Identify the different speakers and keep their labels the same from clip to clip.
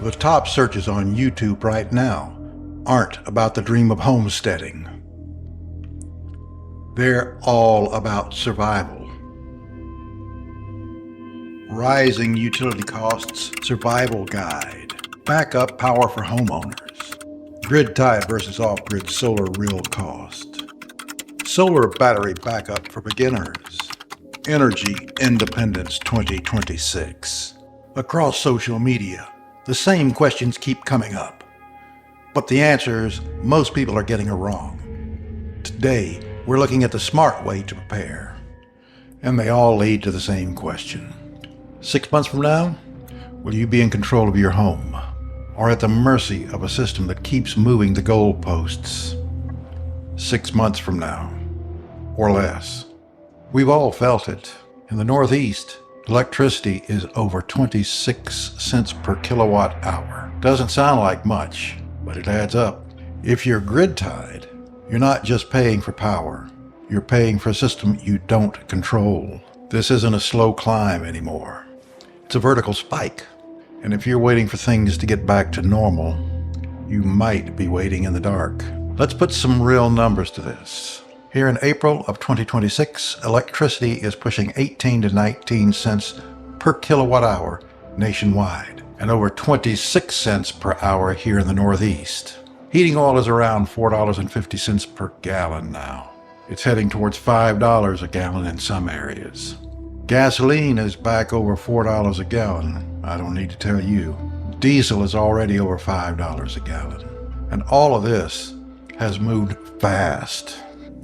Speaker 1: The top searches on YouTube right now aren't about the dream of homesteading. They're all about survival. Rising utility costs survival guide. Backup power for homeowners. Grid tied versus off-grid solar real cost. Solar battery backup for beginners. Energy Independence 2026. Across social media, the same questions keep coming up, but the answers most people are getting are wrong. Today, we're looking at the smart way to prepare, and they all lead to the same question. 6 months from now, will you be in control of your home, or at the mercy of a system that keeps moving the goalposts? 6 months from now, or less. We've all felt it. In the Northeast, electricity is over 26 cents per kilowatt hour. Doesn't sound like much, but it adds up. If you're grid tied, you're not just paying for power, you're paying for a system you don't control. This isn't a slow climb anymore. It's a vertical spike. And if you're waiting for things to get back to normal, you might be waiting in the dark. Let's put some real numbers to this. Here in April of 2026, electricity is pushing 18 to 19 cents per kilowatt hour nationwide, and over 26 cents per hour here in the Northeast. Heating oil is around $4.50 per gallon now. It's heading towards $5 a gallon in some areas. Gasoline is back over $4 a gallon. I don't need to tell you. Diesel is already over $5 a gallon. And all of this has moved fast.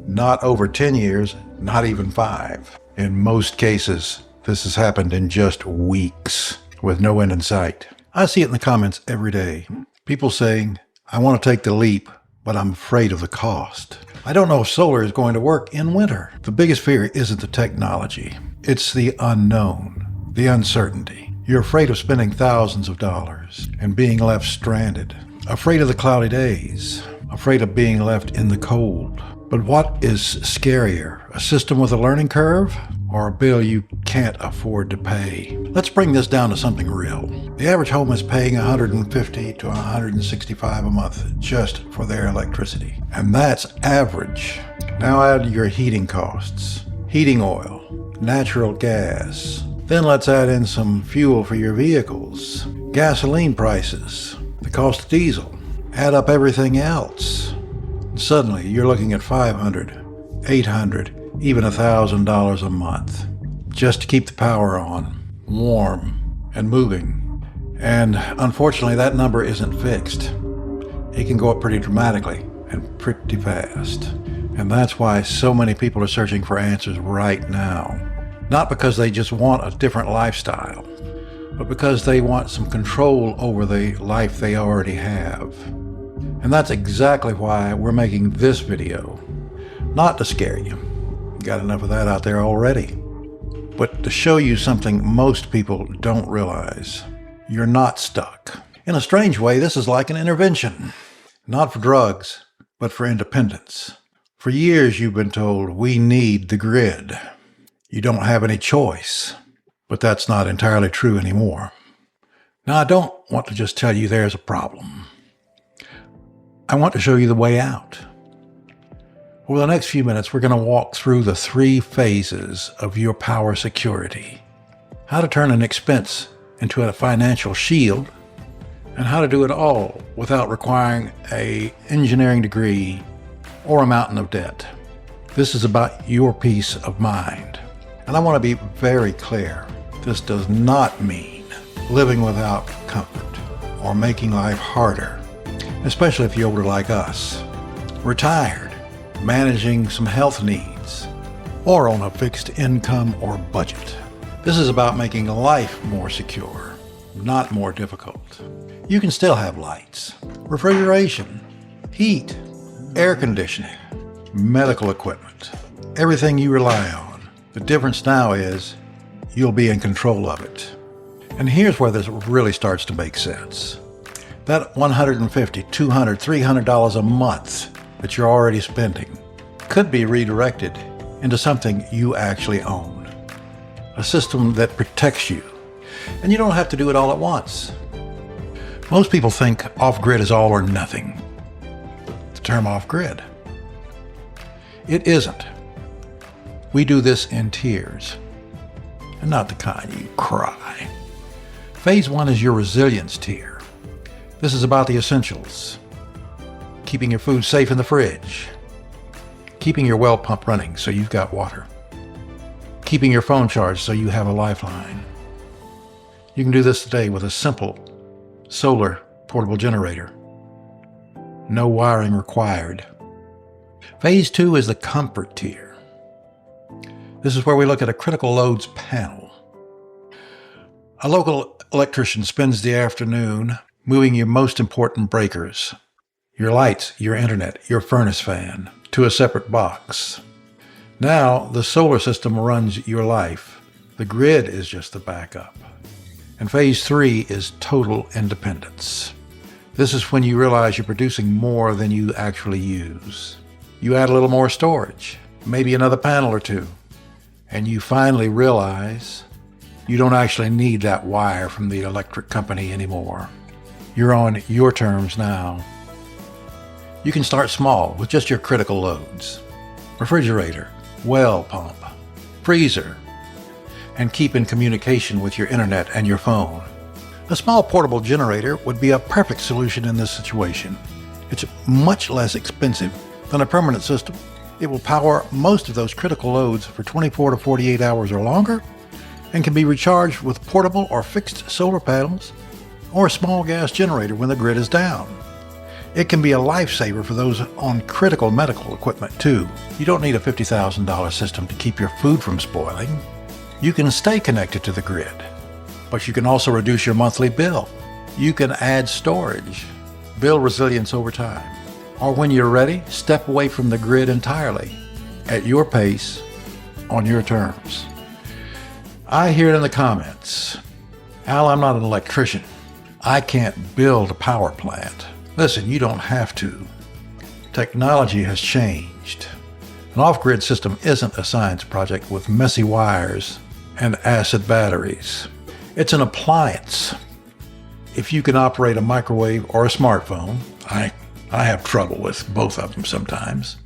Speaker 1: Not over 10 years, not even 5. In most cases, this has happened in just weeks, with no end in sight. I see it in the comments every day. People saying, I want to take the leap, but I'm afraid of the cost. I don't know if solar is going to work in winter. The biggest fear isn't the technology. It's the unknown, the uncertainty. You're afraid of spending thousands of dollars and being left stranded. Afraid of the cloudy days. Afraid of being left in the cold. But what is scarier, a system with a learning curve or a bill you can't afford to pay? Let's bring this down to something real. The average home is paying $150 to $165 a month just for their electricity. And that's average. Now add your heating costs, heating oil, natural gas. Then let's add in some fuel for your vehicles, gasoline prices, the cost of diesel. Add up everything else. Suddenly, you're looking at $500, $800, even $1,000 a month just to keep the power on, warm, and moving. And unfortunately, that number isn't fixed. It can go up pretty dramatically and pretty fast. And that's why so many people are searching for answers right now. Not because they just want a different lifestyle, but because they want some control over the life they already have. And that's exactly why we're making this video. Not to scare you. Got enough of that out there already. But to show you something most people don't realize. You're not stuck. In a strange way, this is like an intervention. Not for drugs, but for independence. For years you've been told, we need the grid. You don't have any choice. But that's not entirely true anymore. Now, I don't want to just tell you there's a problem. I want to show you the way out. Over the next few minutes, we're going to walk through the 3 phases of your power security. How to turn an expense into a financial shield, and how to do it all without requiring an engineering degree or a mountain of debt. This is about your peace of mind. And I want to be very clear. This does not mean living without comfort or making life harder, especially if you're older like us, retired, managing some health needs, or on a fixed income or budget. This is about making life more secure, not more difficult. You can still have lights, refrigeration, heat, air conditioning, medical equipment, everything you rely on. The difference now is you'll be in control of it. And here's where this really starts to make sense. That $150, $200, $300 a month that you're already spending could be redirected into something you actually own. A system that protects you. And you don't have to do it all at once. Most people think off-grid is all or nothing. The term off-grid. It isn't. We do this in tiers, and not the kind you cry. Phase 1 is your resilience tier. This is about the essentials. Keeping your food safe in the fridge. Keeping your well pump running so you've got water. Keeping your phone charged so you have a lifeline. You can do this today with a simple solar portable generator. No wiring required. Phase 2 is the comfort tier. This is where we look at a critical loads panel. A local electrician spends the afternoon moving your most important breakers, your lights, your internet, your furnace fan, to a separate box. Now the solar system runs your life. The grid is just the backup. And phase 3 is total independence. This is when you realize you're producing more than you actually use. You add a little more storage, maybe another panel or two, and you finally realize you don't actually need that wire from the electric company anymore. You're on your terms now. You can start small with just your critical loads. Refrigerator, well pump, freezer, and keep in communication with your internet and your phone. A small portable generator would be a perfect solution in this situation. It's much less expensive than a permanent system. It will power most of those critical loads for 24 to 48 hours or longer, and can be recharged with portable or fixed solar panels or a small gas generator when the grid is down. It can be a lifesaver for those on critical medical equipment too. You don't need a $50,000 system to keep your food from spoiling. You can stay connected to the grid, but you can also reduce your monthly bill. You can add storage, build resilience over time, or when you're ready, step away from the grid entirely, at your pace, on your terms. I hear it in the comments. Al, I'm not an electrician. I can't build a power plant. Listen, you don't have to. Technology has changed. An off-grid system isn't a science project with messy wires and acid batteries. It's an appliance. If you can operate a microwave or a smartphone, I have trouble with both of them sometimes,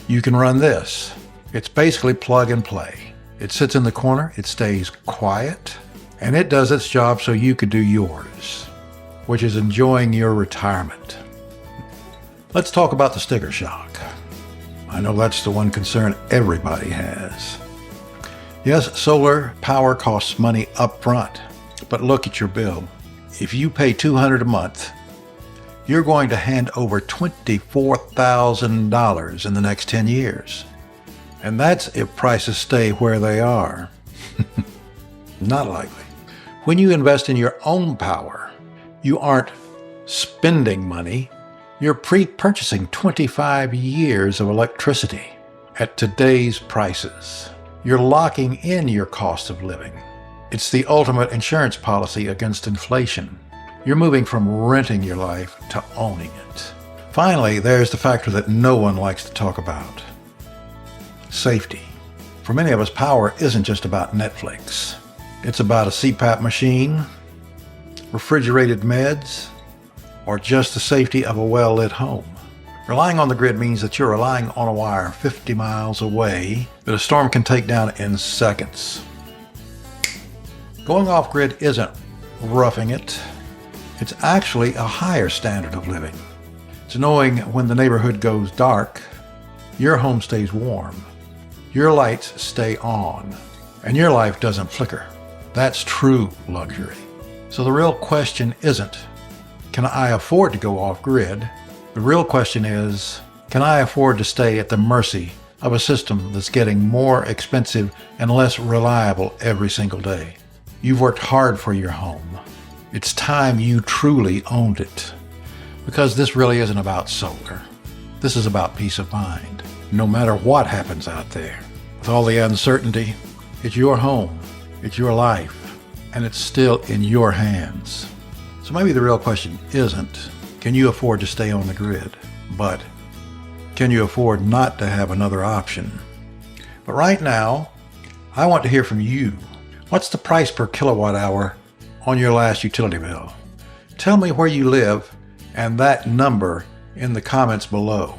Speaker 1: you can run this. It's basically plug and play. It sits in the corner, it stays quiet, and it does its job so you can do yours, which is enjoying your retirement. Let's talk about the sticker shock. I know that's the one concern everybody has. Yes, solar power costs money up front, but look at your bill. If you pay $200 a month, you're going to hand over $24,000 in the next 10 years. And that's if prices stay where they are. Not likely. When you invest in your own power, you aren't spending money. You're pre-purchasing 25 years of electricity at today's prices. You're locking in your cost of living. It's the ultimate insurance policy against inflation. You're moving from renting your life to owning it. Finally, there's the factor that no one likes to talk about. Safety. For many of us, power isn't just about Netflix. It's about a CPAP machine, refrigerated meds, or just the safety of a well-lit home. Relying on the grid means that you're relying on a wire 50 miles away that a storm can take down in seconds. Going off-grid isn't roughing it. It's actually a higher standard of living. It's knowing when the neighborhood goes dark, your home stays warm, your lights stay on, and your life doesn't flicker. That's true luxury. So the real question isn't, can I afford to go off-grid? The real question is, can I afford to stay at the mercy of a system that's getting more expensive and less reliable every single day? You've worked hard for your home. It's time you truly owned it. Because this really isn't about solar. This is about peace of mind. No matter what happens out there, with all the uncertainty, it's your home, it's your life, and it's still in your hands. So maybe the real question isn't, can you afford to stay on the grid? But can you afford not to have another option? But right now, I want to hear from you. What's the price per kilowatt hour on your last utility bill? Tell me where you live and that number in the comments below.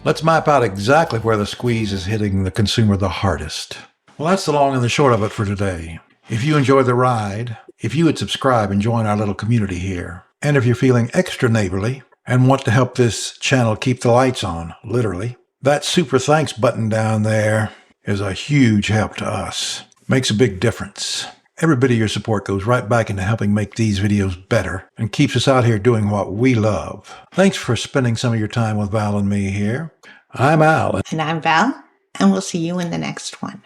Speaker 1: Let's map out exactly where the squeeze is hitting the consumer the hardest. Well, that's the long and the short of it for today. If you enjoyed the ride, if you would subscribe and join our little community here, and if you're feeling extra neighborly and want to help this channel keep the lights on, literally, that super thanks button down there is a huge help to us. Makes a big difference. Every bit of your support goes right back into helping make these videos better and keeps us out here doing what we love. Thanks for spending some of your time with Val and me here. I'm Al.
Speaker 2: And I'm Val, and we'll see you in the next one.